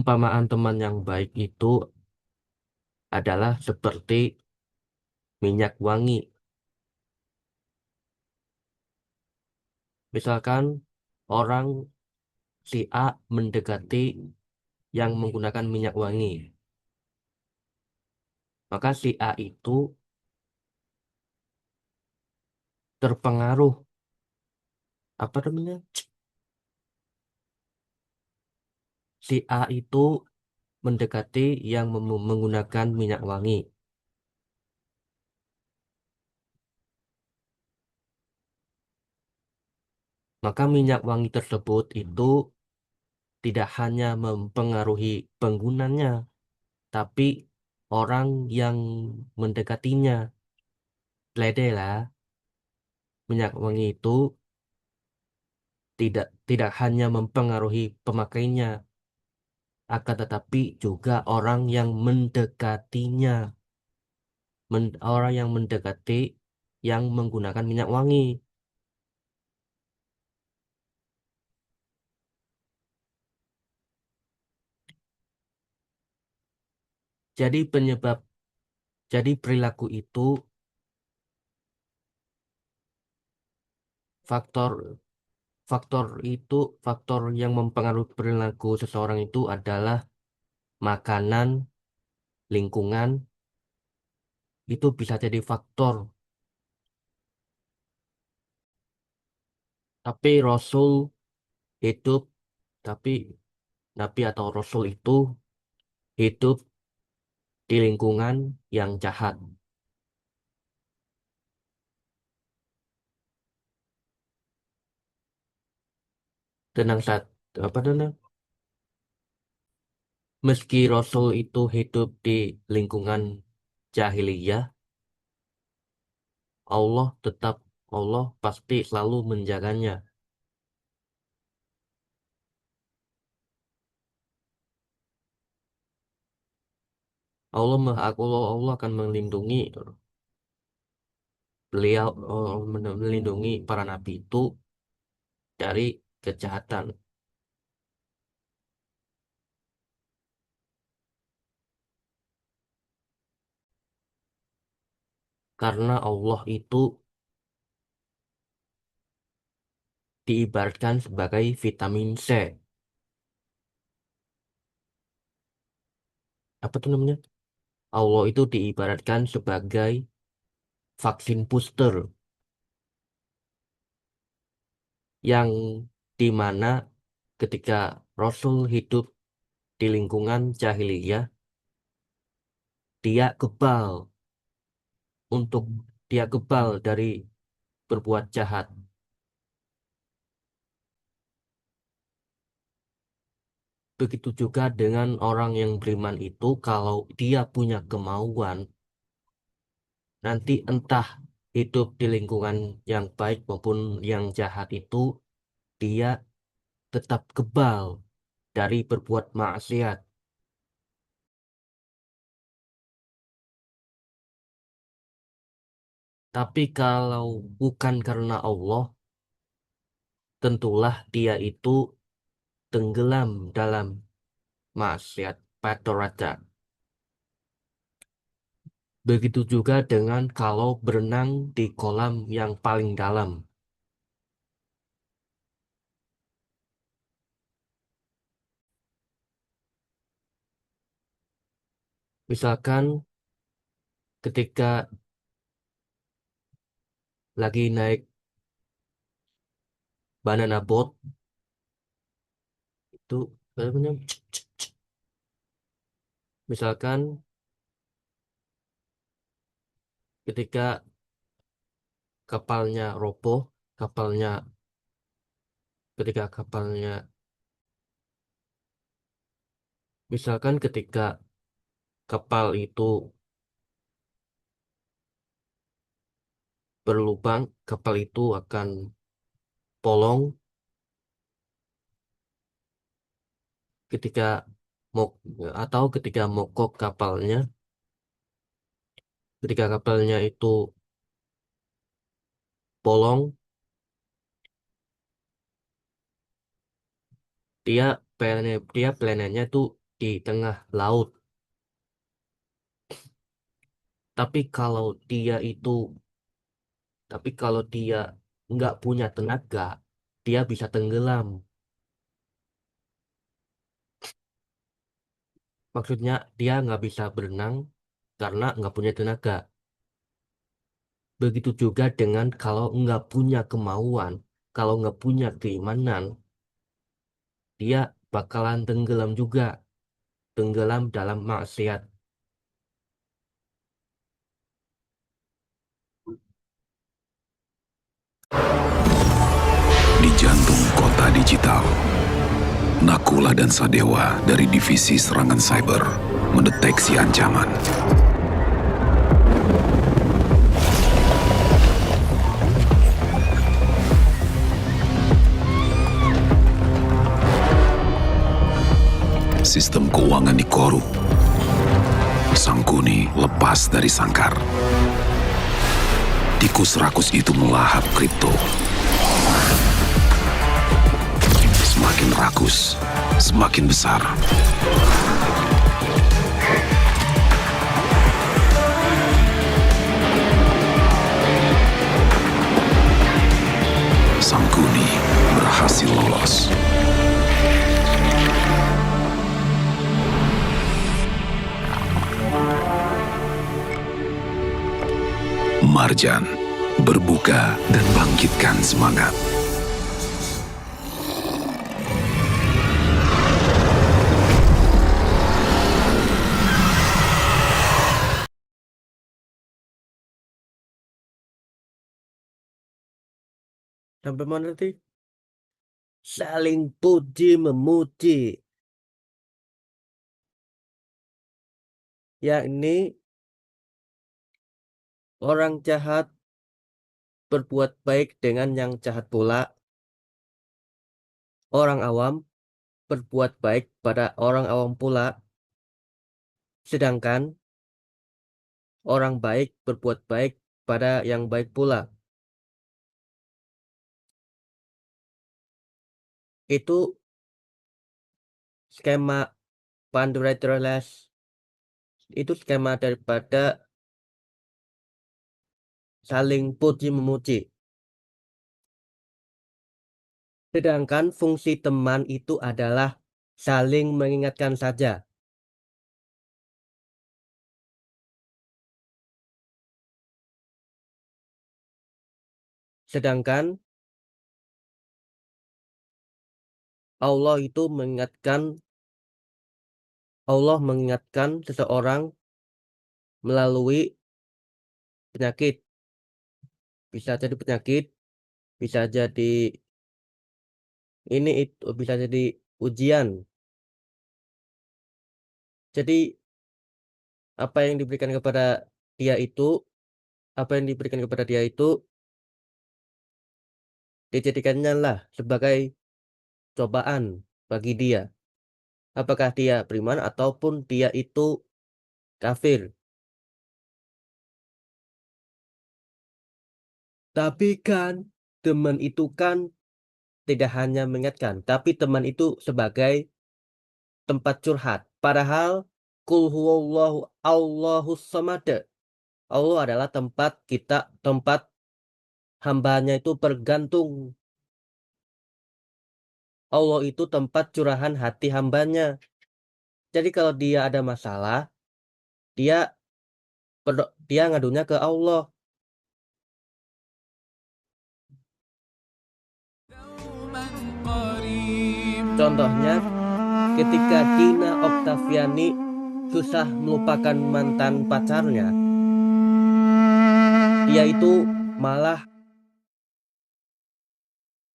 Perumpamaan teman yang baik itu adalah seperti minyak wangi. Misalkan orang si A mendekati yang menggunakan minyak wangi, maka si A itu terpengaruh, apa namanya? Si A itu mendekati yang menggunakan minyak wangi. Maka minyak wangi tersebut itu tidak hanya mempengaruhi penggunanya, tapi orang yang mendekatinya. Ledeh lah, minyak wangi itu tidak hanya mempengaruhi pemakainya, akan tetapi juga orang yang mendekatinya, orang yang mendekati yang menggunakan minyak wangi. Jadi penyebab, jadi perilaku itu faktor faktor itu faktor yang mempengaruhi perilaku seseorang itu adalah makanan, lingkungan, itu bisa jadi faktor. Tapi Rasul hidup, tapi Nabi atau Rasul itu hidup di lingkungan yang jahat. Tenang saat apa namanya? Meski Rasul itu hidup di lingkungan jahiliyah, Allah tetap Allah pasti selalu menjaganya. Allah akan melindungi beliau, melindungi para nabi itu dari kejahatan. Karena Allah itu diibaratkan sebagai vitamin C. Apa tuh namanya? Allah itu diibaratkan sebagai vaksin booster yang dimana ketika Rasul hidup di lingkungan jahiliyah, dia kebal untuk dia kebal dari berbuat jahat. Begitu juga dengan orang yang beriman itu, kalau dia punya kemauan, nanti entah hidup di lingkungan yang baik maupun yang jahat itu, dia tetap kebal dari berbuat maksiat. Tapi kalau bukan karena Allah, tentulah dia itu tenggelam dalam maksiat Patoraja. Begitu juga dengan kalau berenang di kolam yang paling dalam. Misalkan ketika lagi naik banana boat, itu apa namanya? Misalkan ketika kapalnya roboh, kapalnya ketika kapalnya, misalkan ketika kapal itu berlubang, kapal itu akan polong ketika mau atau ketika mogok kapalnya, ketika kapalnya itu bolong, dia planenya itu di tengah laut. Tapi kalau dia itu, tapi kalau dia nggak punya tenaga, dia bisa tenggelam. Maksudnya dia nggak bisa berenang karena nggak punya tenaga. Begitu juga dengan kalau nggak punya kemauan, kalau nggak punya keimanan, dia bakalan tenggelam juga, tenggelam dalam maksiat. Di jantung kota digital, Nakula dan Sadewa dari Divisi Serangan Cyber mendeteksi ancaman. Sistem keuangan dikorup. Sangkuni lepas dari sangkar. Tikus rakus itu melahap kripto. Semakin rakus, semakin besar. Sangkuni berhasil lolos. Marjan berbuka dan bangkitkan semangat. Sampai mana sih? Saling puji memuji. Yakni orang jahat berbuat baik dengan yang jahat pula. Orang awam berbuat baik pada orang awam pula. Sedangkan orang baik berbuat baik pada yang baik pula. Itu skema Pandora-Terles. Itu skema daripada saling puji memuji. Sedangkan fungsi teman itu adalah saling mengingatkan saja. Sedangkan Allah mengingatkan seseorang melalui penyakit. Bisa jadi penyakit, bisa jadi bisa jadi ujian. Jadi apa yang diberikan kepada dia itu dijadikannya lah sebagai cobaan bagi dia. Apakah dia beriman ataupun dia itu kafir. Tapi kan teman itu kan tidak hanya mengingatkan, tapi teman itu sebagai tempat curhat. Padahal Qul huwallahu Allahus samad. Allah adalah tempat hambanya itu bergantung. Allah itu tempat curahan hati hambanya. Jadi kalau dia ada masalah, dia dia ngadunya ke Allah. Contohnya ketika Gina Oktaviani susah melupakan mantan pacarnya, dia itu malah